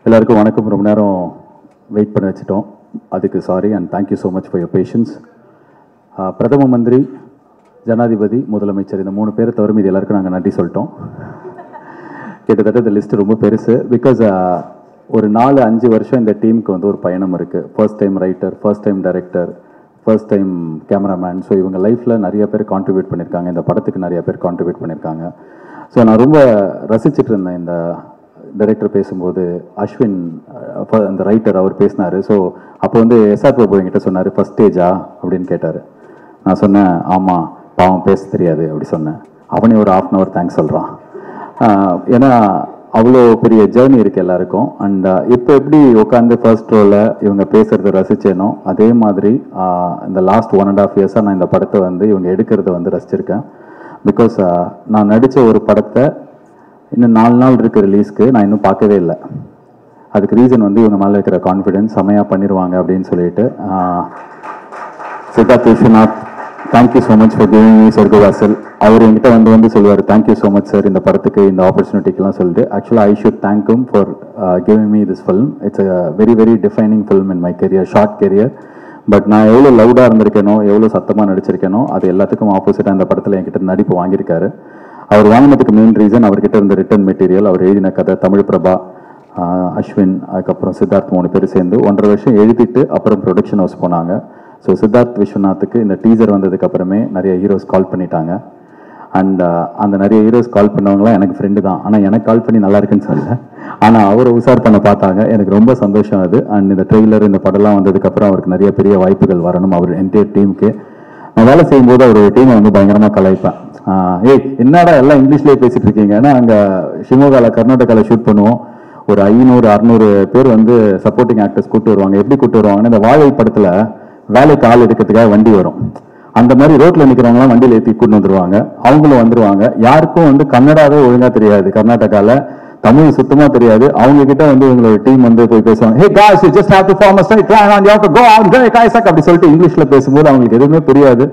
எல்லாருக்கும் வணக்கம். ரொம்ப நேரம் வெயிட் பண்ண வச்சுட்டோம், அதுக்கு sorry and thank you so much for your patience. பிரதம மந்திரி, ஜனாதிபதி, முதலமைச்சர் இந்த 3 பேரை தவிர இது எல்லாருக்கும் நாங்கள் நன்றி சொல்லிட்டோம். கிட்டத்தட்ட இந்த லிஸ்ட்டு ரொம்ப பெருசு. பிகாஸ் ஒரு 4-5 வருஷம் இந்த டீமுக்கு வந்து ஒரு பயணம் இருக்குது. First time writer, first time director, first time cameraman. So இவங்க லைஃப்பில் நிறைய பேர் கான்ட்ரிபியூட் பண்ணியிருக்காங்க, இந்த படத்துக்கு நிறைய பேர் கான்ட்ரிபியூட் பண்ணியிருக்காங்க. ஸோ நான் ரொம்ப ரசிச்சுட்டு இருந்தேன் இந்த டைரக்டர் பேசும்போது. அஸ்வின் அந்த ரைட்டர் அவர் பேசினார். ஸோ அப்போ வந்து எஸ்ஆர் பிரபு என்கிட்ட சொன்னார், ஃபஸ்ட் ஸ்டேஜா அப்படின்னு கேட்டார். நான் சொன்னேன், ஆமாம் பாவம் பேச தெரியாது அப்படி சொன்னேன். அவனே ஒரு 1/2 hour தேங்க்ஸ் சொல்கிறான். ஏன்னா அவ்வளோ பெரிய ஜேர்னி இருக்குது எல்லாருக்கும். அண்ட் இப்போ எப்படி உட்காந்து ஃபர்ஸ்ட் ரோவில் இவங்க பேசுகிறத ரசித்தேனோ அதே மாதிரி இந்த லாஸ்ட் 1.5 years நான் இந்த படத்தை வந்து இவங்க எடுக்கிறத வந்து ரசிச்சிருக்கேன். பிகாஸ் நான் நடித்த ஒரு படத்தை இன்னும் 4 நாள் இருக்குது ரிலீஸ்க்கு, நான் இன்னும் பார்க்கவே இல்லை. அதுக்கு ரீசன் வந்து இவங்க மேலே இருக்கிற கான்ஃபிடென்ஸ், செமையாக பண்ணிடுவாங்க அப்படின்னு சொல்லிட்டு. Siddharth Vishwanath, thank you so much for giving me Sorgavaasal. அவர் என்கிட்ட வந்து சொல்லுவார், தேங்க்யூ ஸோ மச் சார் இந்த படத்துக்கு இந்த ஆப்பர்ச்சுனிட்டிக்கெலாம் சொல்லிட்டு. ஆக்சுவலாக I should thank him for giving me this film. It's a very very defining film in my career, short career. But நான் எவ்வளோ லவுடாக இருந்திருக்கேனோ, எவ்வளோ சத்தமாக நடிச்சிருக்கேனோ, அது எல்லாத்துக்கும் ஆப்போசிட்டாக இந்த படத்தில் என்கிட்ட நடிப்பு வாங்கியிருக்காரு. அவர் வாங்கினதுக்கு மெயின் ரீசன் அவர்கிட்ட இருந்த ரிட்டன் மெட்டீரியல், அவர் எழுதின கதை, தமிழ் பிரபா, அஸ்வின், அதுக்கப்புறம் சித்தார்த் 3 பேர் சேர்ந்து 1.5 வருஷம் எழுதிட்டு அப்புறம் ப்ரொடக்ஷன் ஹவுஸ் போனாங்க. ஸோ சித்தார்த் விஸ்வநாத்துக்கு இந்த டீசர் வந்ததுக்கு அப்புறமே நிறைய ஹீரோஸ் கால் பண்ணிட்டாங்க. அண்ட் அந்த நிறைய ஹீரோஸ் கால் பண்ணவங்களாம் எனக்கு ஃப்ரெண்டு தான். ஆனால் எனக்கு கால் பண்ணி நல்லா இருக்குன்னு சொல்லல, ஆனால் அவரை உசார் பண்ண பார்த்தாங்க. எனக்கு ரொம்ப சந்தோஷம் அது. அண்ட் இந்த ட்ரெய்லர், இந்த படம்லாம் வந்ததுக்கப்புறம் அவருக்கு நிறைய பெரிய வாய்ப்புகள் வரணும். அவர் என்டையர் டீமுக்கு நான் வேலை செய்யும்போது அவரோட டீமை வந்து பயங்கரமாக கலாய்ப்பேன். ஏய் என்னடா எல்லாம் இங்கிலீஷ்லேயே பேசிட்டு இருக்கீங்க. ஏன்னா அங்கே ஷிமோகாவில், கர்நாடகாவில் ஷூட் பண்ணுவோம். ஒரு 500-600 பேர் வந்து சப்போர்ட்டிங் ஆக்டர்ஸ் கூப்பிட்டு வருவாங்க. எப்படி கூப்பிட்டு வருவாங்கன்னா, இந்த வாழை படத்தில் வேலைக்கு ஆள் எடுக்கிறதுக்காக வண்டி வரும், அந்த மாதிரி ரோட்டில் நிற்கிறவங்களாம் வண்டியில் ஏற்றி கூட்டு வந்துருவாங்க. அவங்களும் வந்துருவாங்க. யாருக்கும் வந்து கன்னடாவே ஒழுங்காக தெரியாது, கர்நாடகாவில் தமிழ் சுத்தமாக தெரியாது. அவங்க கிட்ட வந்து உங்களோட டீம் வந்து போய் பேசுவாங்க, ஹே guys you just have to form a straight line and you have to go out and guys அப்படி சொல்லிட்டு இங்கிலீஷில் பேசும்போது அவங்களுக்கு எதுவுமே புரியாது.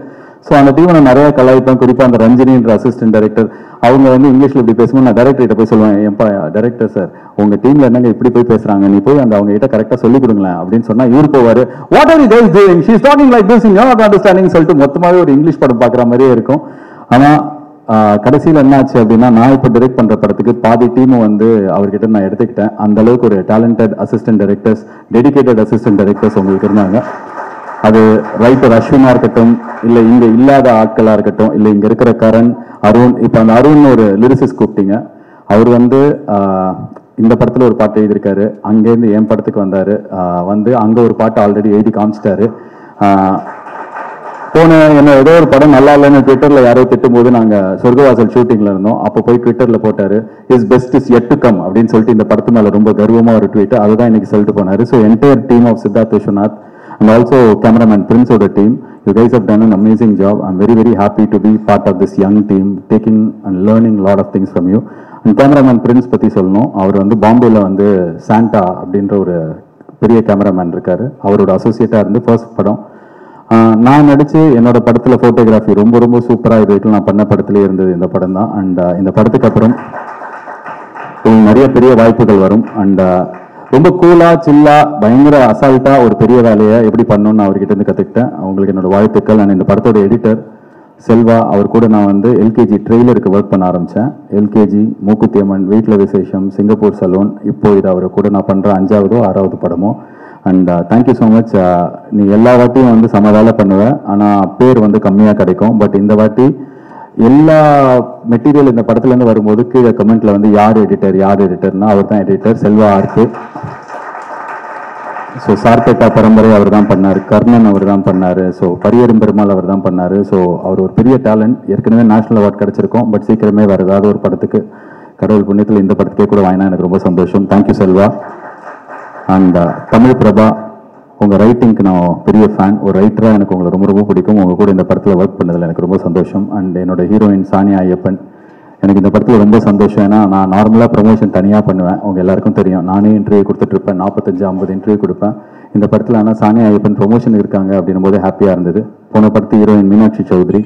ஸோ அந்த டீமை நான் நிறைய கலாய்ப்பேன். குறிப்பாக அந்த ரஞ்சினின்ற அசிஸ்டன்ட் டைரக்டர், அவங்க வந்து இங்கிலீஷில் இப்படி பேசும்போது நான் டைரக்டர்கிட்ட போய் சொல்லுவேன், ஏன்பா டைரக்டர் சார் உங்கள் டீமில் என்னங்க இப்படி போய் பேசுகிறாங்க, நீ போய் அந்த அவங்க கிட்ட கரெக்டாக சொல்லிக் கொடுங்களேன் அப்படின்னு சொன்னால் இவர் போவார், what are you guys doing, she is talking like this, you are not understanding சொல்லிட்டு மொத்தமாகவே ஒரு இங்கிலீஷ் படம் பார்க்குற மாதிரியே இருக்கும். ஆனால் கடைசியில் என்ன ஆச்சு அப்படின்னா, நான் இப்போ டைரக்ட் பண்ணுற படத்துக்கு பாதி டீமை வந்து அவர்கிட்ட நான் எடுத்துக்கிட்டேன். அந்த அளவுக்கு ஒரு talented assistant directors, dedicated assistant directors உங்களுக்கு இருந்தாங்க. அது ரைட்டர் அஸ்வினா இருக்கட்டும், இல்லை இங்கே இல்லாத ஆட்களாக இருக்கட்டும், இல்லை இங்கே இருக்கிற கரண், அருண். இப்போ அந்த அருண் ஒரு லிரிசிஸ்ட் கூப்பிட்டீங்க. அவர் வந்து இந்த படத்தில் ஒரு பாட்டு எழுதியிருக்காரு. அங்கேருந்து என் படத்துக்கு வந்தார். வந்து அங்கே ஒரு பாட்டு ஆல்ரெடி எழுதி காமிச்சிட்டாரு. என்ன ஏதோ ஒரு படம் நல்லா இல்லைன்னு ட்விட்டரில் யாரோ திட்டும்போது நாங்கள் சொர்க்கவாசல் ஷூட்டிங்கில் இருந்தோம். அப்போ போய் ட்விட்டரில் போட்டார், is best is yet to come அப்படின்னு சொல்லிட்டு இந்த படத்து மேலே ரொம்ப கர்வமாக ஒரு ட்வீட், அதுதான் இன்னைக்கு சொல்லிட்டு போனார். So entire team of Siddharth Vishwanath and also cameraman Prince oda team, you guys have done an amazing job. I'm very very happy to be part of this young team, taking and learning a lot of things from you. And cameraman Prince பற்றி சொல்லணும். அவர் வந்து பாம்பேல வந்து Santa அப்படின்ற ஒரு பெரிய cameraman இருக்காரு. அவரோட அசோசியேட்டாக இருந்து ஃபர்ஸ்ட் படம் நான் நடித்து என்னோட படத்தில் ஃபோட்டோகிராஃபி ரொம்ப ரொம்ப சூப்பராக இது வரைக்கும் நான் பண்ண படத்துலேயே இருந்தது இந்த படம் தான். அண்ட் இந்த படத்துக்கு அப்புறம் நிறைய பெரிய வாய்ப்புகள் வரும். அண்ட் ரொம்ப கூலா சில்லா பயங்கர அசால்ட்டா ஒரு பெரிய வேலையை எப்படி பண்ணணும்னு அவர்கிட்ட இருந்து கற்றுக்கிட்டேன். அவங்களுக்கு என்னோட வாழ்த்துக்கள். நான் இந்த படத்தோட எடிட்டர் செல்வா, அவர் கூட நான் வந்து எல்கேஜி ட்ரெய்லருக்கு ஒர்க் பண்ண ஆரம்பித்தேன். எல்கேஜி, மூக்குத்தி அம்மன், வீட்டில் விசேஷம், சிங்கப்பூர் சலூன், இப்போ இது அவர் கூட நான் பண்ணுற 5வது 6வது படமோ. And thank you so much. நீ எல்லா வாட்டியும் வந்து சம வேலை பண்ணுவேன், ஆனால் பேர் வந்து கம்மியாக கிடைக்கும். பட் இந்த வாட்டி எல்லா மெட்டீரியல் இந்த படத்துலேருந்து வரும்போது கீழே கமெண்ட்ல வந்து யார் எடிட்டர்னா அவர் தான் எடிட்டர், செல்வா ஆர்க்கு. ஸோ சார்பேட்டா பரம்பரை அவர் தான் பண்ணார், கர்ணன் அவர் தான் பண்ணார், ஸோ பரியரும் பெருமாள் அவர் தான் பண்ணார். ஸோ அவர் ஒரு பெரிய டேலண்ட். ஏற்கனவே நேஷனல் அவார்ட் கிடச்சிருக்கோம். பட் சீக்கிரமே வேறு ஏதாவது ஒரு படத்துக்கு கடவுள் புண்ணியத்தில் இந்த படத்துக்கே கூட வாங்கினா எனக்கு ரொம்ப சந்தோஷம். தேங்க்யூ செல்வா. அண்ட் தமிழ் பிரபா, உங்கள் ரைட்டிங்க்கு நான் பெரிய ஃபேன். ஒரு ரைட்டராக எனக்கு உங்களை ரொம்ப ரொம்ப பிடிக்கும். உங்கள் கூட இந்த படத்தில் ஒர்க் பண்ணதில் எனக்கு ரொம்ப சந்தோஷம். அண்ட் என்னோட ஹீரோயின் சானியா ஐயப்பன், எனக்கு இந்த படத்தில் ரொம்ப சந்தோஷம். ஏன்னா நான் நார்மலாக ப்ரமோஷன் தனியாக பண்ணுவேன், அவங்க எல்லாருக்கும் தெரியும். நானே இன்டர்வியூ கொடுத்துட்ருப்பேன், 45-50 இன்டர்வியூ கொடுப்பேன். இந்த படத்தில் ஆனால் சானியா ஐயப்பன் ப்ரொமோஷன் இருக்காங்க அப்படின்னும் போது ஹாப்பியாக இருந்தது. போன படத்து ஹீரோயின் மீனாட்சி சௌத்ரி,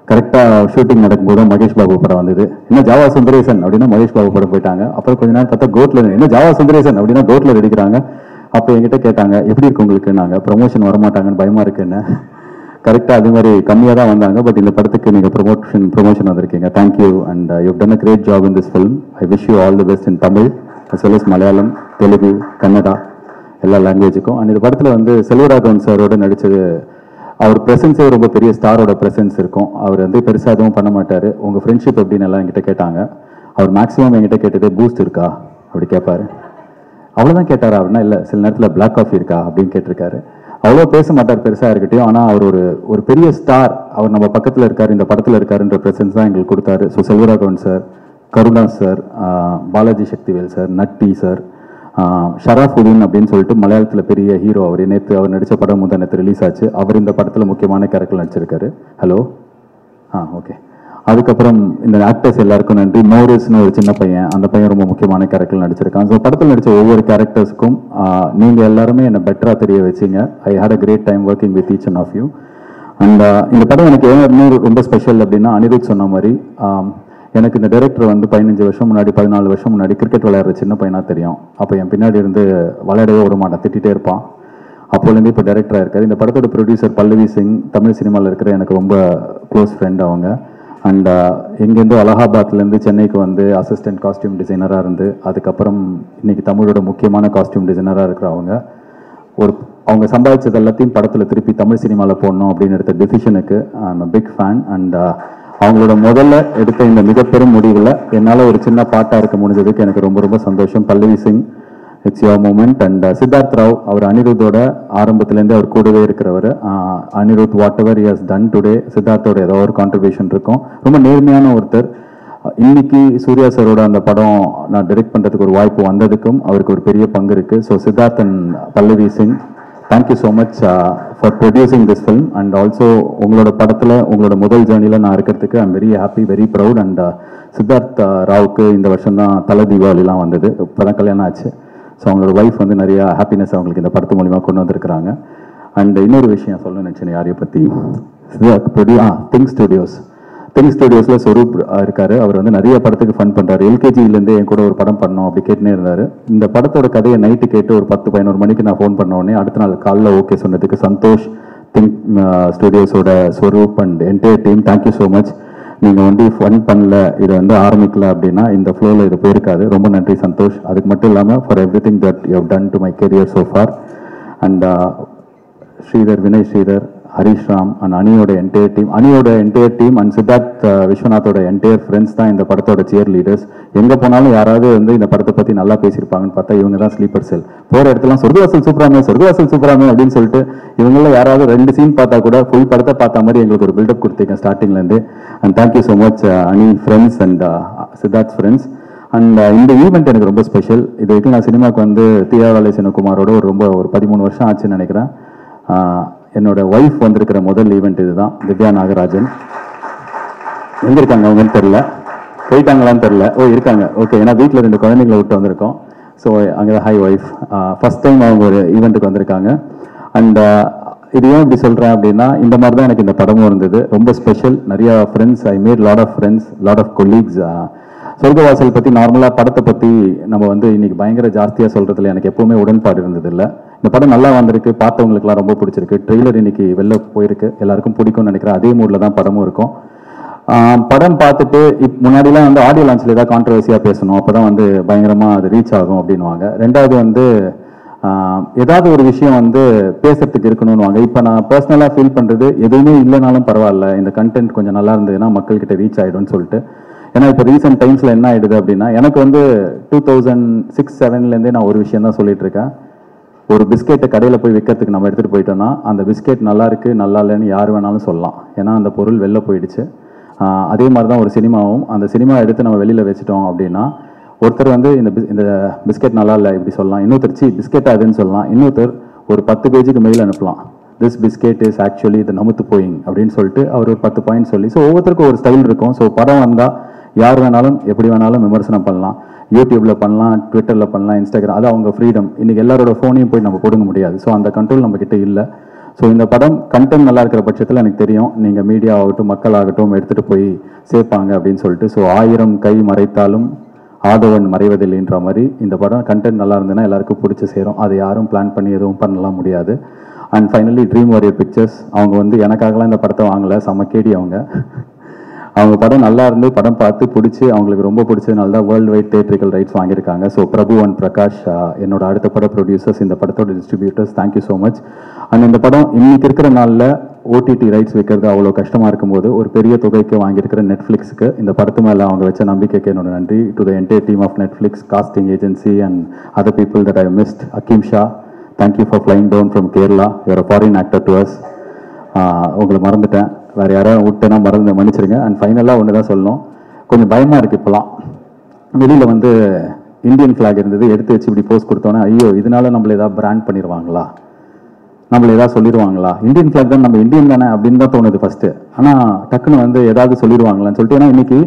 கரெக்டாக ஷூட்டிங் நடக்கும்போது மகேஷ் பாபு படம் வந்தது. என்ன ஜாவா சுந்தரேசன் அப்படின்னா மகேஷ் பாபு படம் போயிட்டாங்க. அப்புறம் கொஞ்ச நேரம் பார்த்தா கோட்ல என்ன ஜாவா சுந்தரேசன் அப்படின்னா கோட்ல அடிக்கிறாங்க. அப்போ என்கிட்ட கேட்டாங்க எப்படி இருக்கு உங்களுக்கு, நாங்கள் ப்ரொமோஷன் வரமாட்டாங்கன்னு பயமா இருக்குன்னு. கரெக்டாக அது மாதிரி கம்மியாக தான் வந்தாங்க. பட் இந்த படத்துக்கு நீங்கள் ப்ரொமோஷன் வந்திருக்கீங்க. Thank you and you done a great job in this film. I wish you all the best in Tamil as well as Malayalam, Telugu, Kannada எல்லா லாங்குவேஜுக்கும். அண்ட் இந்த படத்தில் வந்து செல்வராகவன் சாரோட நடித்தது, அவர் ப்ரெசன்ஸே ரொம்ப பெரிய ஸ்டாரோட ப்ரெசன்ஸ் இருக்கும். அவர் வந்து பெருசாக எதுவும் பண்ண மாட்டார். உங்கள் ஃப்ரெண்ட்ஷிப் எப்படின்னு எல்லாம் என்கிட்ட கேட்டாங்க. அவர் மேக்ஸிமம் என்கிட்ட கேட்டதே பூஸ்ட் இருக்கா அப்படி கேட்பாரு. அவ்வளோதான் கேட்டாரா அப்படின்னா இல்லை, சில நேரத்தில் பிளாக் காஃபி இருக்கா அப்படின்னு கேட்டிருக்காரு. அவ்வளோ பேச மாட்டார் பெருசாக இருக்கட்டும். ஆனால் அவர் ஒரு பெரிய ஸ்டார், அவர் நம்ம பக்கத்தில் இருக்கார், இந்த படத்தில் இருக்காருன்ற ப்ரெசன்ஸ் தான் எங்களுக்கு கொடுத்தாரு. So Selvaraghavan sir, Karuna sir, Balaji Sakthivel sir, Natty sir, Sharafudheen அப்படின்னு சொல்லிட்டு மலையாளத்தில் பெரிய ஹீரோ. அவர் நேற்று அவர் நடித்த படம் நேற்று ரிலீஸ் ஆச்சு. அவர் இந்த படத்தில் முக்கியமான கேரக்டர் நடிச்சிருக்காரு. Hello okay. அதுக்கப்புறம் இந்த ஆக்டர்ஸ் எல்லாருக்கும் நன்றி. மோரிஸ்னு ஒரு சின்ன பையன், அந்த பையன் ரொம்ப முக்கியமான கேரக்டர் நடிச்சிருக்கான். ஸோ படத்தில் நடித்த ஒவ்வொரு கேரக்டர்ஸ்க்கும் நீங்கள் எல்லாருமே என்னை பெட்டராக தெரிய வச்சிங்க. I had a great time working with each and of you. And இந்த படம் எனக்கு இன்னொரு ரொம்ப ஸ்பெஷல் அப்படின்னா, அனிருத் சொன்ன மாதிரி எனக்கு இந்த டைரக்டர் வந்து 15 வருஷம் முன்னாடி 14 வருஷம் முன்னாடி கிரிக்கெட் விளையாடுற சின்ன பையனாக தெரியும். அப்போ என் பின்னாடி இருந்து விளையாடவே விட மாட்டான், திட்டிகிட்டே இருப்பான். அப்போலேருந்து இப்போ டைரக்டராக இருக்கார். இந்த படத்தோட ப்ரொடியூசர் பல்லவி சிங், தமிழ் சினிமாவில் இருக்கிற எனக்கு ரொம்ப க்ளோஸ் ஃப்ரெண்ட் அவங்க. அண்ட் எங்கேருந்து அலகாபாத்லேருந்து சென்னைக்கு வந்து அசிஸ்டன்ட் காஸ்டியூம் டிசைனராக இருந்து அதுக்கப்புறம் இன்னைக்கு தமிழோட முக்கியமான காஸ்டியூம் டிசைனராக இருக்கிறவங்க. அவங்க சம்பாதிச்சது எல்லாத்தையும் படத்தில் திருப்பி தமிழ் சினிமாவில் போடணும் அப்படின்னு எடுத்த டிசிஷனுக்கு I'm a big fan. And அவங்களோட முதல்ல எடுத்த இந்த மிகப்பெரும் முடிவில் என்னால் ஒரு சின்ன பாட்டாக இருக்க முடிஞ்சதுக்கு எனக்கு ரொம்ப ரொம்ப சந்தோஷம். Pallavi Singh, it's your moment. And Siddharth Rao, அவர் அனிருத்தோட ஆரம்பத்துலேருந்து அவர் கூடவே இருக்கிறவர். Anirudh what ever he has done today, சித்தார்த்தோட ஏதோ ஒரு கான்ட்ரிபியூஷன் இருக்கும். ரொம்ப நேர்மையான ஒருத்தர். இன்னைக்கு சூர்யா சாரோட அந்த படம் நான் டைரக்ட் பண்ணுறதுக்கு ஒரு வாய்ப்பு வந்ததுக்கும் அவருக்கு ஒரு பெரிய பங்கு இருக்குது. So Siddharth and Pallavi Singh, thank you so much for producing this film. And also உங்களோட படத்தில் உங்களோட முதல் ஜேர்னியில் நான் இருக்கிறதுக்கு I'm very happy, very proud. And Siddharth ராவுக்கு இந்த வருஷம் தான் தலை தீபாவளிலாம் வந்தது, இப்போ தான் கல்யாணம் ஆச்சு. ஸோ அவங்களோட ஒய்ஃப் வந்து நிறைய ஹாப்பினஸ் அவங்களுக்கு இந்த படத்து மூலிமா கொண்டு வந்திருக்கிறாங்க. அண்ட் இன்னொரு விஷயம் சொல்லணும்னு நினச்சேன் யாரையை பற்றி, திங் ஸ்டுடியோஸில் ஸ்வரூப் இருக்காரு. அவர் வந்து நிறைய படத்துக்கு ஃபன் பண்ணுறாரு. எல்கேஜிலேருந்து என் கூட ஒரு படம் பண்ணோம் அப்படி கேட்டுனே இருந்தார். இந்த படத்தோட கதையை நைட்டு கேட்டு ஒரு 10-11 மணிக்கு நான் ஃபோன் பண்ண உடனே அடுத்த நாள் காலைல ஓகே சொன்னதுக்கு சந்தோஷ், திங்க் ஸ்டுடியோஸோட Swaroop and entire team, thank you so much. நீங்கள் வந்து ஃபன் பண்ணல, இதை வந்து ஆரம்பிக்கல அப்படின்னா இந்த ஃப்ளோவில் இது போயிருக்காது. ரொம்ப நன்றி சந்தோஷ். அதுக்கு மட்டும் இல்லாமல் for every thing that you have done to my career so far. And Sridhar, Vinay Sridhar, Harish Ram and அனியோட என்டையர் டீம் அண்ட் சித்தார்த் விஸ்வநாத்தோட என்டையர் ஃப்ரெண்ட்ஸ் தான் இந்த படத்தோட சியர் லீடர்ஸ். எங்கே போனாலும் யாராவது வந்து இந்த படத்தை பற்றி நல்லா பேசியிருப்பாங்கன்னு பார்த்தா இவங்க தான் ஸ்லீப்பர் செல். போகிற இடத்துல சொர்க்கவாசல் சூப்பராமே அப்படின்னு சொல்லிட்டு இவங்கள யாராவது 2 சீன் பார்த்தா கூட ஃபுல் படத்தை பார்த்த மாதிரி எங்களுக்கு ஒரு பில்டப் கொடுத்தீங்க ஸ்டார்டிங்லேருந்து. அண்ட் தேங்க்யூ ஸோ மச் அனி friends and Siddharth friends. And இந்த ஈவெண்ட் எனக்கு ரொம்ப ஸ்பெஷல். இது வரைக்கும் நான் சினிமாவுக்கு வந்து தீயாவாலை சிவகுமாரோட ஒரு 13 வருஷம் ஆச்சுன்னு நினைக்கிறேன். என்னோட ஒய்ஃப் வந்திருக்கிற முதல் ஈவெண்ட் இதுதான். திவ்யா நாகராஜன் எங்கே இருக்காங்க அவங்கன்னு தெரில, போயிட்டாங்களான்னு தெரில. இருக்காங்க, ஓகே. ஏன்னா வீட்டில் 2 குழந்தைங்களை விட்டு வந்திருக்கோம். ஸோ அங்கே தான் ஹை ஒய்ஃப் ஃபஸ்ட் டைம் அவங்க ஒரு ஈவெண்ட்டுக்கு வந்திருக்காங்க. அண்ட் இது ஏன் இப்படி சொல்கிறேன் அப்படின்னா, இந்த மாதிரி தான் எனக்கு இந்த படமும் இருந்தது. ரொம்ப ஸ்பெஷல். நிறையா friends, I made lot of friends, lot of colleagues. Sorgavaasal பற்றி நார்மலாக படத்தை பற்றி நம்ம வந்து இன்னைக்கு பயங்கர ஜாஸ்தியாக சொல்கிறதுல எனக்கு எப்போவுமே உடன்பாடு இருந்ததில்லை. இந்த படம் நல்லா வந்திருக்கு, பார்த்தவங்களுக்குலாம் ரொம்ப பிடிச்சிருக்கு. ட்ரெய்லர் இன்னைக்கு வெளில போயிருக்கு, எல்லாருக்கும் பிடிக்கும்னு நினைக்கிறேன். அதே மூடில் தான் படமும் இருக்கும். படம் பார்த்துட்டு முன்னாடிலாம் வந்து ஆடியோ லான்ச்சில் ஏதாவது கான்ட்ரவர்சியாக பேசணும், அப்போ தான் வந்து பயங்கரமாக அது ரீச் ஆகும் அப்படின்வாங்க. ரெண்டாவது வந்து ஏதாவது ஒரு விஷயம் வந்து பேசுறதுக்கு இருக்கணும்னுவாங்க. இப்போ நான் பர்சனலாக ஃபீல் பண்ணுறது எதுவுமே இல்லைனாலும் பரவாயில்ல, இந்த கண்டென்ட் கொஞ்சம் நல்லா இருந்ததுன்னா மக்கள்கிட்ட ரீச் ஆகிடும்னு சொல்லிட்டு. ஏன்னா இப்போ ரீசெண்ட் டைம்ஸில் என்ன ஆகிடுது அப்படின்னா, எனக்கு வந்து 2006-07 நான் ஒரு விஷயம் தான் சொல்லிட்டு இருக்கேன். ஒரு பிஸ்கெட்டை கடையில் போய் விற்கிறதுக்கு நம்ம எடுத்துகிட்டு போயிட்டோம்னா அந்த பிஸ்கெட் நல்லா இருக்குது நல்லா இல்லைன்னு யார் வேணாலும் சொல்லலாம், ஏன்னா அந்த பொருள் வெளில போயிடுச்சு. அதே மாதிரி தான் ஒரு சினிமாவும். அந்த சினிமா எடுத்து நம்ம வெளியில் வச்சுட்டோம் அப்படின்னா ஒருத்தர் வந்து இந்த பிஸ்கெட் நல்லா இல்லை இப்படி சொல்லலாம், இன்னொருத்தர் பிஸ்கெட் அதுன்னு சொல்லலாம், இன்னொருத்தர் ஒரு 10 பேஜுக்கு மெயில் அனுப்பலாம், திஸ் பிஸ்கெட் இஸ் ஆக்சுவலி இது நமுத்து போயிங் அப்படின்னு சொல்லிட்டு அவர் ஒரு 10 பாயிண்ட் சொல்லி. ஸோ ஒவ்வொருத்தருக்கும் ஒரு ஸ்டைல் இருக்கும். ஸோ படம் வந்தால் யார் வேணாலும் எப்படி வேணாலும் விமர்சனம் பண்ணலாம், யூடியூப்பில் பண்ணலாம், ட்விட்டரில் பண்ணலாம், இன்ஸ்டாகிராம், அது அவங்க ஃப்ரீடம். இன்றைக்கி எல்லாரோட ஃபோனையும் போய் நம்ம கொடுங்க முடியாது. ஸோ அந்த கண்ட்ரோல் நம்மக்கிட்ட இல்லை. ஸோ இந்த படம் கண்டென்ட் நல்லா இருக்கிற பட்சத்தில் எனக்கு தெரியும் நீங்கள் மீடியா ஆகட்டும் மக்கள் ஆகட்டும் எடுத்துகிட்டு போய் சேர்ப்பாங்க அப்படின்னு சொல்லிட்டு. ஸோ 1000 கை மறைத்தாலும் ஆதவன் மறைவதில்லைன்ற மாதிரி இந்த படம் கண்டென்ட் நல்லா இருந்ததுன்னா எல்லாருக்கும் பிடிச்சி சேரும். அதை யாரும் பிளான் பண்ணி எதுவும் பண்ணலாம் முடியாது. And finally Dream Warrior Pictures அவங்க வந்து எனக்காகலாம் இந்த படத்தை வாங்கலை, செம்மக்கேடி அவங்க படம் நல்லா இருந்து படம் பார்த்து பிடிச்சி அவங்களுக்கு ரொம்ப பிடிச்சதுனால தான் வேர்ல்டு வைட் தியேட்ரிக்கல் ரைட்ஸ் வாங்கியிருக்காங்க. ஸோ பிரபு அண்ட் பிரகாஷ் என்னோட அடுத்த பட ப்ரொடியூசர்ஸ், இந்த படத்தோட distributors, thank you so much. And இந்த படம் இன்னைக்கு இருக்கிற நாளில் ஓடிடி ரைட்ஸ் வைக்கிறது அவ்வளோ கஷ்டமாக இருக்கும்போது ஒரு பெரிய தொகைக்கு வாங்கியிருக்கிற நெட்ஃப்ளிக்ஸுக்கு இந்த படத்து மேலே அவங்க வச்ச நம்பிக்கைக்கு என்னோட நன்றி. To the entire team of Netflix, casting agency and other people that I missed. Hakkim Shah, thank you for flying down from Kerala. You're a foreign actor to us. உங்களை மறந்துட்டேன், வேறு யாராவது விட்டேன்னா மன்னிச்சிருங்க. அண்ட் ஃபைனலாக ஒன்று தான் சொல்லணும், கொஞ்சம் பயமாக இருக்குது இப்போலாம். வெளியில் வந்து இந்தியன் ஃப்ளாக் இருந்தது, எடுத்து வச்சு இப்படி போஸ்ட் கொடுத்தோன்னே ஐயோ இதனால நம்மளை ஏதாவது பிராண்ட் பண்ணிடுவாங்களா, நம்மளை ஏதாவது சொல்லிடுவாங்களா, இந்தியன் ஃப்ளாக் தான் நம்ம இந்தியன் தானே அப்படின்னு தான் தோணுது ஃபஸ்ட்டு. ஆனால் டக்குன்னு வந்து ஏதாவது சொல்லிடுவாங்களான்னு சொல்லிட்டு, ஏன்னா இன்னைக்கு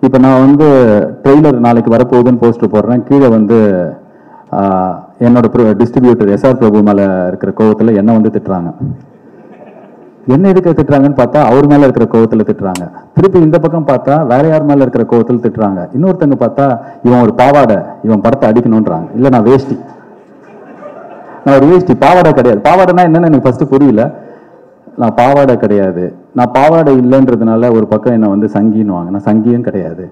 இப்போ நான் வந்து ட்ரெய்லர் நாளைக்கு வரப்போகுதுன்னு போஸ்டர் போடுறேன், கீழே வந்து என்னோட டிஸ்ட்ரிபியூட்டர் எஸ்ஆர் பிரபு மேலே இருக்கிற கோவத்தில் என்னை வந்து திட்டுறாங்க. என்ன எதுக்கு திட்டுறாங்கன்னு பார்த்தா அவர் மேலே இருக்கிற கோவத்தில் திட்டுறாங்க. திருப்பி இந்த பக்கம் பார்த்தா வேற யார் மேலே இருக்கிற கோவத்தில் திட்டுறாங்க. இன்னொருத்தங்க பார்த்தா இவன் ஒரு பாவாடை, இவன் படத்தை அடிக்கணுன்றாங்க. இல்லை நான் வேஷ்டி, நான் ஒரு வேஷ்டி, பாவாடை கிடையாது. பாவாடைனா என்னன்னு எனக்கு ஃபர்ஸ்ட் புரியல. நான் பாவாடை கிடையாது, நான் பாவாடை இல்லைன்றதுனால ஒரு பக்கம் என்னை வந்து சங்கின்னுவாங்க. நான் சங்கியும் கிடையாது.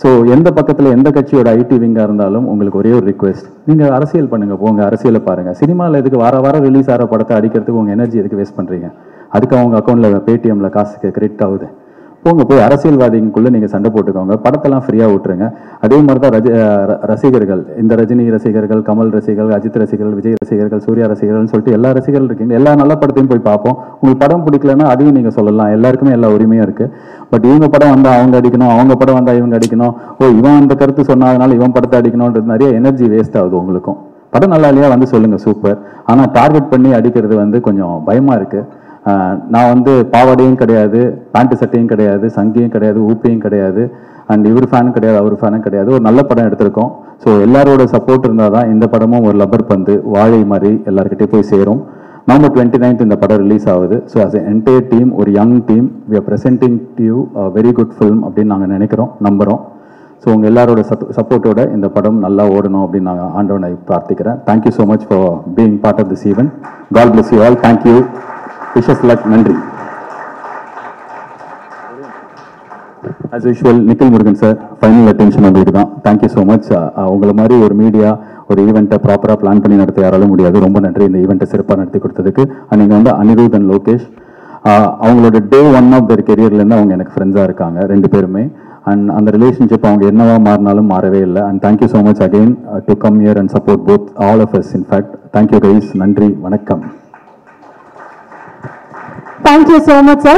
ஸோ எந்த பக்கத்தில் எந்த கட்சியோட ஐடி விங்காக இருந்தாலும் உங்களுக்கு ஒரே ஒரு ரிக்வெஸ்ட், நீங்கள் அரசியல் பண்ணுங்கள், போங்க அரசியலை பாருங்கள். சினிமாவில் எதுக்கு வாரம் ரிலீஸ் ஆகிற படத்தை அடிக்கிறதுக்கு உங்கள் எனர்ஜி எதுக்கு வேஸ்ட் பண்ணுறீங்க? அதுக்கு அவங்க அக்கௌண்ட்டில் பேடிஎம்மில் காசுக்கு கிரெடிட் ஆகுது. போங்க போய் அரசியல்வாதிக்குள்ளே நீங்கள் சண்டை போட்டுக்கோங்க, படத்தெல்லாம் ஃப்ரீயாக விட்டுருங்க. அதே மாதிரி தான் ரசிகர்கள், இந்த ரஜினி ரசிகர்கள், கமல் ரசிகர்கள், அஜித் ரசிகர்கள், விஜய் ரசிகர்கள், சூர்யா ரசிகர்கள்னு சொல்லிட்டு எல்லா ரசிகர்கள் இருக்கீங்க. எல்லா நல்ல படத்தையும் போய் பார்ப்போம். உங்களுக்கு படம் பிடிக்கலன்னா அதையும் நீங்கள் சொல்லலாம், எல்லாருக்குமே எல்லா உரிமையும் இருக்குது. பட் இவங்க படம் வந்தால் அவங்க அடிக்கணும், அவங்க படம் வந்தால் இவங்க அடிக்கணும், இவன் அந்த கருத்து சொன்னதுனால இவன் படத்தை அடிக்கணுன்றது நிறைய எனர்ஜி வேஸ்ட் ஆகுது. உங்களுக்கும் படம் நல்லா இல்லையா வந்து சொல்லுங்கள், சூப்பர். ஆனால் டார்கெட் பண்ணி அடிக்கிறது வந்து கொஞ்சம் பயமாக இருக்குது. நான் வந்து பாவாடையும் கிடையாது, பேண்ட்டு சட்டையும் கிடையாது, சங்கியும் கிடையாது, ஊப்பியும் கிடையாது, அண்ட் இவர் ஃபேனும் கிடையாது, அவர் ஃபேனும் கிடையாது. ஒரு நல்ல படம் எடுத்திருக்கோம். ஸோ எல்லாரோட சப்போர்ட் இருந்தால் தான் இந்த படமும் ஒரு லப்பர் பந்து வாழை மாதிரி எல்லாருக்கிட்டே போய் சேரும். November 29th இந்த படம் ரிலீஸ் ஆகுது. So as an entire team, ஒரு young team, we are presenting to you a very good film அப்படின்னு நாங்கள் நினைக்கிறோம், நம்புகிறோம். ஸோ உங்கள் எல்லாரோட சப்போர்ட்டோட இந்த படம் நல்லா ஓடணும் அப்படின்னு நாங்கள் ஆண்டவனை பிரார்த்திக்கிறேன். Thank you so much for being part of this event. God bless you all. Thank you. Wishes luck. நன்றி. As usual Nikhil Murugan sir, final attention உங்களுக்கு தான். Thank you so much. உங்களை மாதிரி ஒரு மீடியா ஒரு ஈவெண்ட்டை ப்ராப்பராக பிளான் பண்ணி நடத்த யாராலும் முடியாது. ரொம்ப நன்றி இந்த ஈவெண்ட்டை சிறப்பாக நடத்தி கொடுத்ததுக்கு. நீங்கள் வந்து அனிருத் அண்ட் லோகேஷ், அவங்களோட டே 1 ஆஃப் தர் கெரியர்லேருந்து அவங்க எனக்கு ஃப்ரெண்ட்ஸாக இருக்காங்க 2 பேருமே. அண்ட் அந்த ரிலேஷன்ஷிப் அவங்க என்னவா மாறினாலும் மாறவே இல்லை. And thank you so much again to come here and support both all of us. In fact thank you guys. நன்றி, வணக்கம். Thank you so much, sir.